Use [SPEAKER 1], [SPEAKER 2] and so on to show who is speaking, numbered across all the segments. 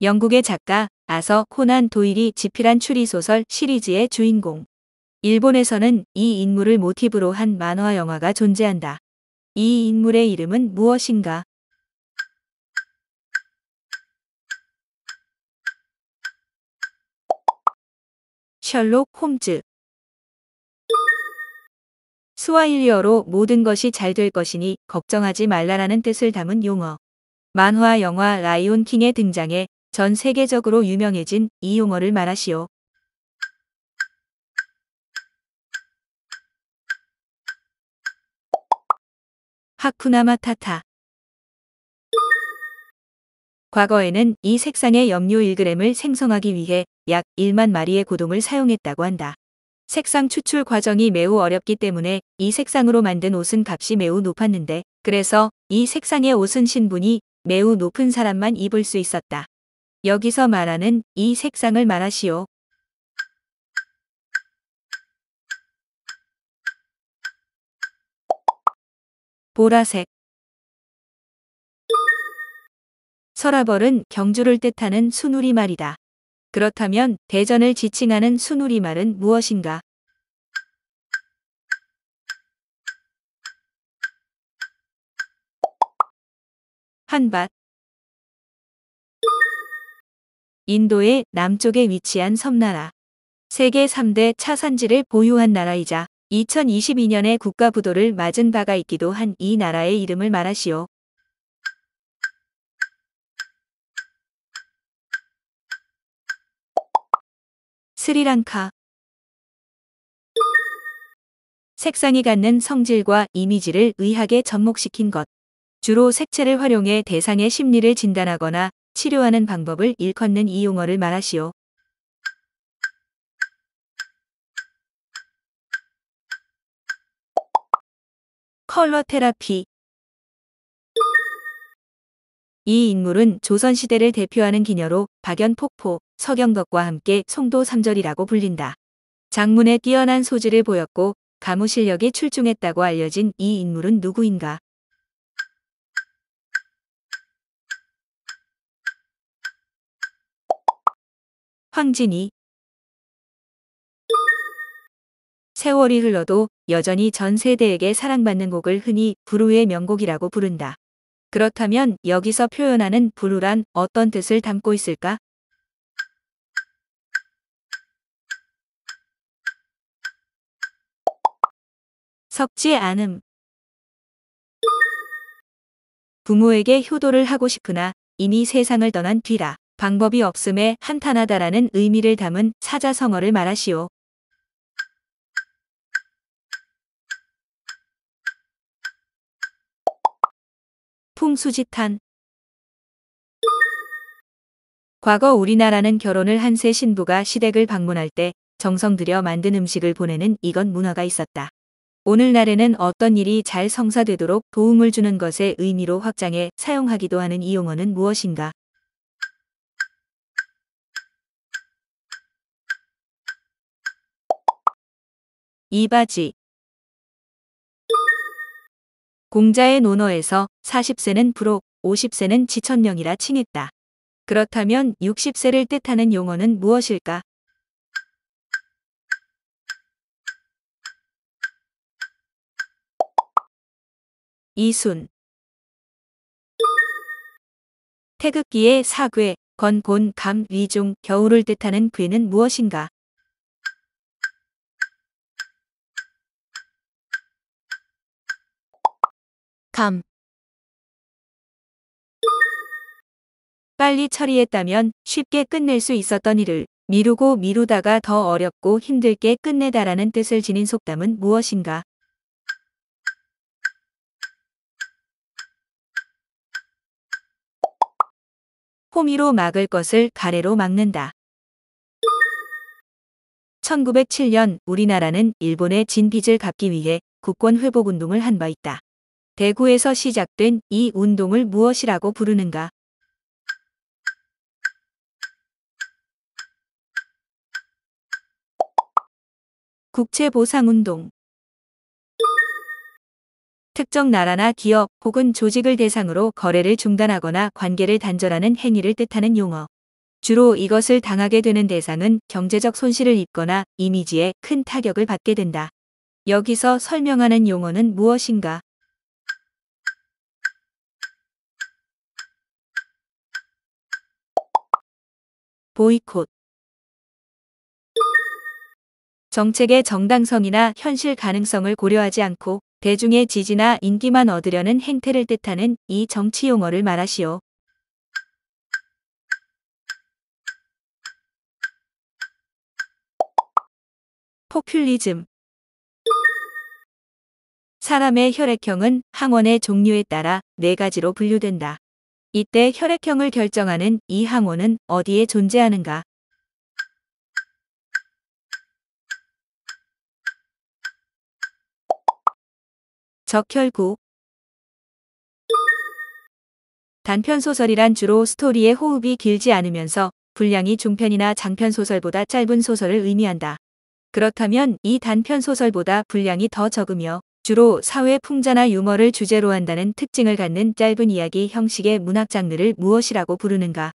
[SPEAKER 1] 영국의 작가 아서 코난 도일이 집필한 추리소설 시리즈의 주인공. 일본에서는 이 인물을 모티브로 한 만화 영화가 존재한다. 이 인물의 이름은 무엇인가? 셜록 홈즈. 스와힐리어로 모든 것이 잘 될 것이니 걱정하지 말라라는 뜻을 담은 용어. 만화 영화 라이온 킹에 등장해 전 세계적으로 유명해진 이 용어를 말하시오. 하쿠나 마타타. 과거에는 이 색상의 염료 1g을 생성하기 위해 약 1만 마리의 고동을 사용했다고 한다. 색상 추출 과정이 매우 어렵기 때문에 이 색상으로 만든 옷은 값이 매우 높았는데, 그래서 이 색상의 옷은 신분이 매우 높은 사람만 입을 수 있었다. 여기서 말하는 이 색상을 말하시오. 보라색. 서라벌은 경주를 뜻하는 순우리말이다. 그렇다면 대전을 지칭하는 순우리말은 무엇인가? 한밭. 인도의 남쪽에 위치한 섬나라. 세계 3대 차산지를 보유한 나라이자 2022년에 국가부도를 맞은 바가 있기도 한 이 나라의 이름을 말하시오. 스리랑카. 색상이 갖는 성질과 이미지를 의학에 접목시킨 것. 주로 색채를 활용해 대상의 심리를 진단하거나 치료하는 방법을 일컫는 이 용어를 말하시오. 컬러 테라피. 이 인물은 조선시대를 대표하는 기녀로 박연폭포, 서경덕과 함께 송도삼절이라고 불린다. 장문에 뛰어난 소질을 보였고 가무 실력이 출중했다고 알려진 이 인물은 누구인가? 황진이. 세월이 흘러도 여전히 전 세대에게 사랑받는 곡을 흔히 불후의 명곡이라고 부른다. 그렇다면 여기서 표현하는 불후란 어떤 뜻을 담고 있을까? 섞지 않음. 부모에게 효도를 하고 싶으나 이미 세상을 떠난 뒤라 방법이 없음에 한탄하다라는 의미를 담은 사자성어를 말하시오. 풍수지탄. 과거 우리나라는 결혼을 한 새 신부가 시댁을 방문할 때 정성 들여 만든 음식을 보내는 이건 문화가 있었다. 오늘날에는 어떤 일이 잘 성사되도록 도움을 주는 것의 의미로 확장해 사용하기도 하는 이 용어는 무엇인가? 이바지. 공자의 논어에서 40세는 불옥, 50세는 지천명이라 칭했다. 그렇다면 60세를 뜻하는 용어는 무엇일까? 이순. 태극기의 사괴, 건, 본, 감, 위 중 겨울을 뜻하는 괴는 무엇인가? 감. 빨리 처리했다면 쉽게 끝낼 수 있었던 일을 미루고 미루다가 더 어렵고 힘들게 끝내다라는 뜻을 지닌 속담은 무엇인가? 호미로 막을 것을 가래로 막는다. 1907년 우리나라는 일본의 진 빚을 갚기 위해 국권 회복 운동을 한 바 있다. 대구에서 시작된 이 운동을 무엇이라고 부르는가? 국채보상운동. 특정 나라나 기업 혹은 조직을 대상으로 거래를 중단하거나 관계를 단절하는 행위를 뜻하는 용어. 주로 이것을 당하게 되는 대상은 경제적 손실을 입거나 이미지에 큰 타격을 받게 된다. 여기서 설명하는 용어는 무엇인가? 보이콧. 정책의 정당성이나 현실 가능성을 고려하지 않고 대중의 지지나 인기만 얻으려는 행태를 뜻하는 이 정치 용어를 말하시오. 포퓰리즘. 사람의 혈액형은 항원의 종류에 따라 4가지로 분류된다. 이때 혈액형을 결정하는 이 항원은 어디에 존재하는가? 적혈구. 단편소설이란 주로 스토리의 호흡이 길지 않으면서 분량이 중편이나 장편소설보다 짧은 소설을 의미한다. 그렇다면 이 단편소설보다 분량이 더 적으며 주로 사회 풍자나 유머를 주제로 한다는 특징을 갖는 짧은 이야기 형식의 문학 장르를 무엇이라고 부르는가?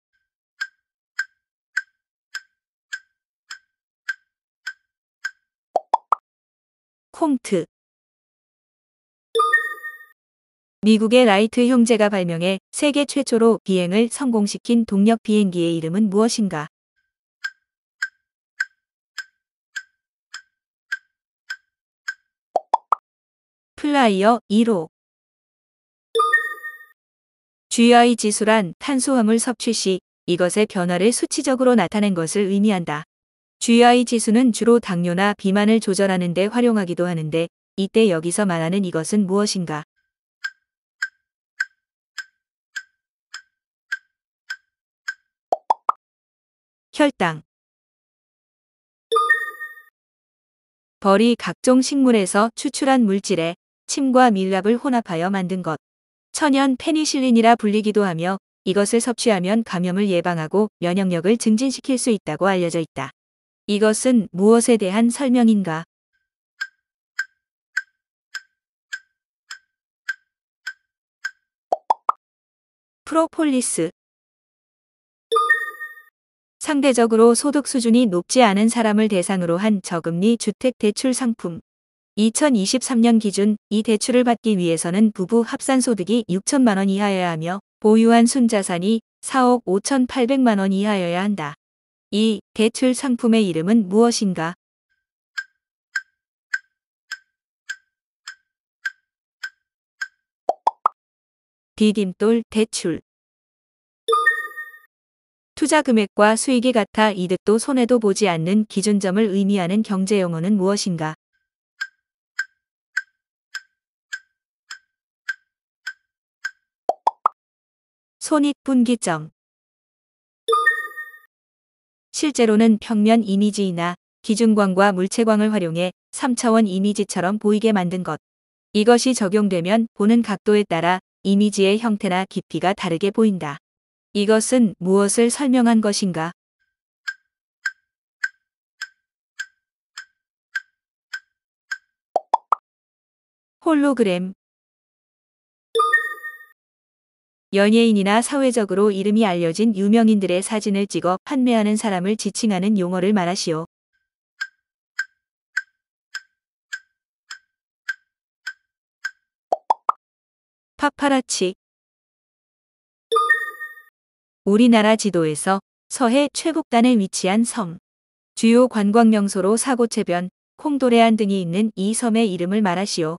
[SPEAKER 1] 콩트. 미국의 라이트 형제가 발명해 세계 최초로 비행을 성공시킨 동력 비행기의 이름은 무엇인가? 플라이어 1호. GI 지수란 탄수화물 섭취 시 이것의 변화를 수치적으로 나타낸 것을 의미한다. GI 지수는 주로 당뇨나 비만을 조절하는 데 활용하기도 하는데 이때 여기서 말하는 이것은 무엇인가? 혈당. 벌이 각종 식물에서 추출한 물질에 침과 밀랍을 혼합하여 만든 것. 천연 페니실린이라 불리기도 하며 이것을 섭취하면 감염을 예방하고 면역력을 증진시킬 수 있다고 알려져 있다. 이것은 무엇에 대한 설명인가? 프로폴리스. 상대적으로 소득 수준이 높지 않은 사람을 대상으로 한 저금리 주택 대출 상품. 2023년 기준 이 대출을 받기 위해서는 부부 합산 소득이 6천만 원 이하여야 하며 보유한 순자산이 4억 5,800만 원 이하여야 한다. 이 대출 상품의 이름은 무엇인가? 디딤돌 대출. 투자 금액과 수익이 같아 이득도 손해도 보지 않는 기준점을 의미하는 경제 용어는 무엇인가? 손익분기점. 실제로는 평면 이미지이나 기준광과 물체광을 활용해 3차원 이미지처럼 보이게 만든 것. 이것이 적용되면 보는 각도에 따라 이미지의 형태나 깊이가 다르게 보인다. 이것은 무엇을 설명한 것인가? 홀로그램. 연예인이나 사회적으로 이름이 알려진 유명인들의 사진을 찍어 판매하는 사람을 지칭하는 용어를 말하시오. 파파라치. 우리나라 지도에서 서해 최북단에 위치한 섬. 주요 관광 명소로 사고체변, 콩도레안 등이 있는 이 섬의 이름을 말하시오.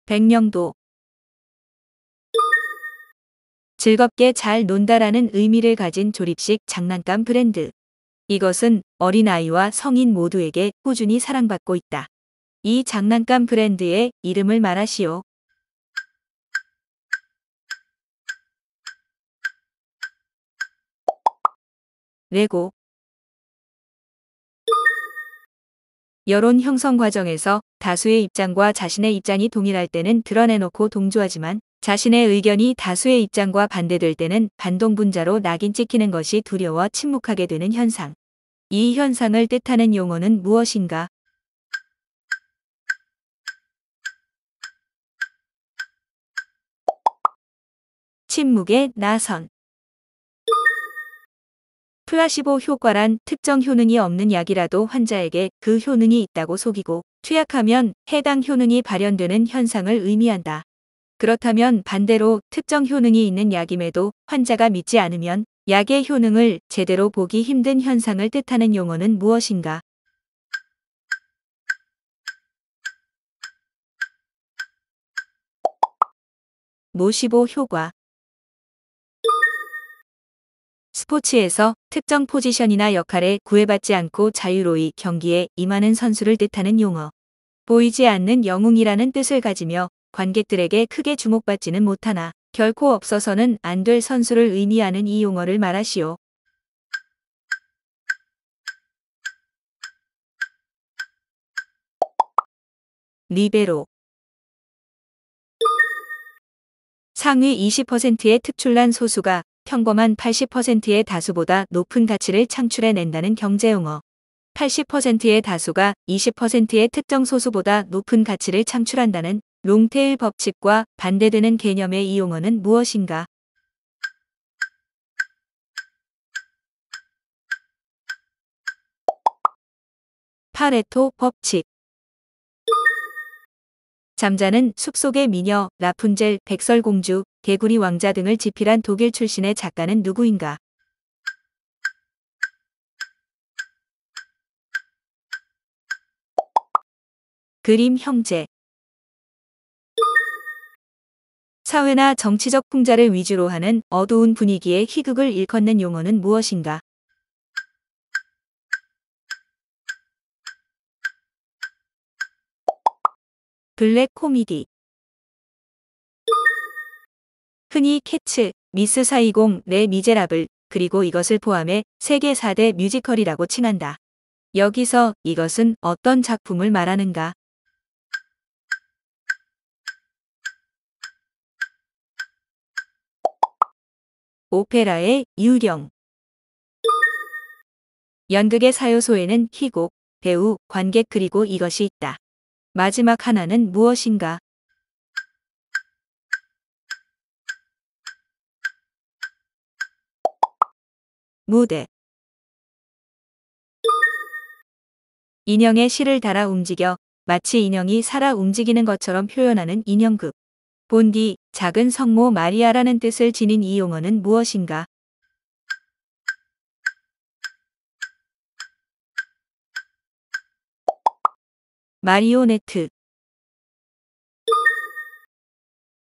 [SPEAKER 1] 백령도. 즐겁게 잘 논다라는 의미를 가진 조립식 장난감 브랜드. 이것은 어린아이와 성인 모두에게 꾸준히 사랑받고 있다. 이 장난감 브랜드의 이름을 말하시오. 레고. 여론 형성 과정에서 다수의 입장과 자신의 입장이 동일할 때는 드러내놓고 동조하지만 자신의 의견이 다수의 입장과 반대될 때는 반동분자로 낙인 찍히는 것이 두려워 침묵하게 되는 현상. 이 현상을 뜻하는 용어는 무엇인가? 침묵의 나선. 플라시보 효과란 특정 효능이 없는 약이라도 환자에게 그 효능이 있다고 속이고 투약하면 해당 효능이 발현되는 현상을 의미한다. 그렇다면 반대로 특정 효능이 있는 약임에도 환자가 믿지 않으면 약의 효능을 제대로 보기 힘든 현상을 뜻하는 용어는 무엇인가? 모시보 효과. 스포츠에서 특정 포지션이나 역할에 구애받지 않고 자유로이 경기에 임하는 선수를 뜻하는 용어. 보이지 않는 영웅이라는 뜻을 가지며 관객들에게 크게 주목받지는 못하나 결코 없어서는 안 될 선수를 의미하는 이 용어를 말하시오. 리베로. 상위 20%의 특출난 소수가 평범한 80%의 다수보다 높은 가치를 창출해낸다는 경제용어. 80%의 다수가 20%의 특정 소수보다 높은 가치를 창출한다는 롱테일 법칙과 반대되는 개념의 이 용어는 무엇인가? 파레토 법칙. 잠자는 숲속의 미녀, 라푼젤, 백설공주, 개구리 왕자 등을 집필한 독일 출신의 작가는 누구인가? 그림 형제. 사회나 정치적 풍자를 위주로 하는 어두운 분위기의 희극을 일컫는 용어는 무엇인가? 블랙 코미디. 흔히 캐츠, 미스 사이공, 레 미제라블, 그리고 이것을 포함해 세계 4대 뮤지컬이라고 칭한다. 여기서 이것은 어떤 작품을 말하는가? 오페라의 유령. 연극의 사요소에는 희곡, 배우, 관객 그리고 이것이 있다. 마지막 하나는 무엇인가? 무대. 인형에 실을 달아 움직여 마치 인형이 살아 움직이는 것처럼 표현하는 인형극. 본디, 작은 성모 마리아라는 뜻을 지닌 이 용어는 무엇인가? 마리오네트.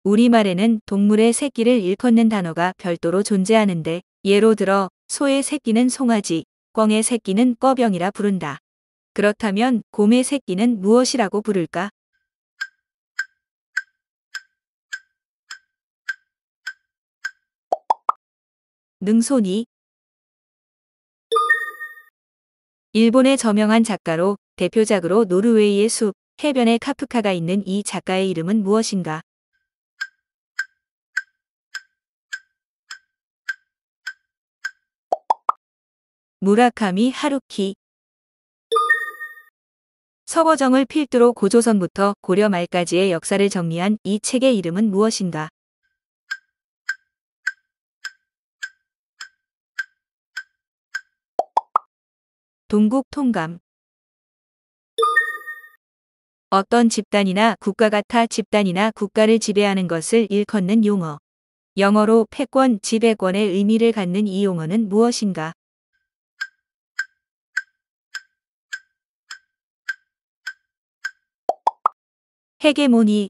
[SPEAKER 1] 우리말에는 동물의 새끼를 일컫는 단어가 별도로 존재하는데 예로 들어 소의 새끼는 송아지, 꿩의 새끼는 꿔병이라 부른다. 그렇다면 곰의 새끼는 무엇이라고 부를까? 능손이. 일본의 저명한 작가로 대표작으로 노르웨이의 숲, 해변에 카프카가 있는 이 작가의 이름은 무엇인가? 무라카미 하루키. 서거정을 필두로 고조선부터 고려 말까지의 역사를 정리한 이 책의 이름은 무엇인가? 동국통감. 어떤 집단이나 국가 같아 집단이나 국가를 지배하는 것을 일컫는 용어. 영어로 패권, 지배권의 의미를 갖는 이 용어는 무엇인가? 헤게모니.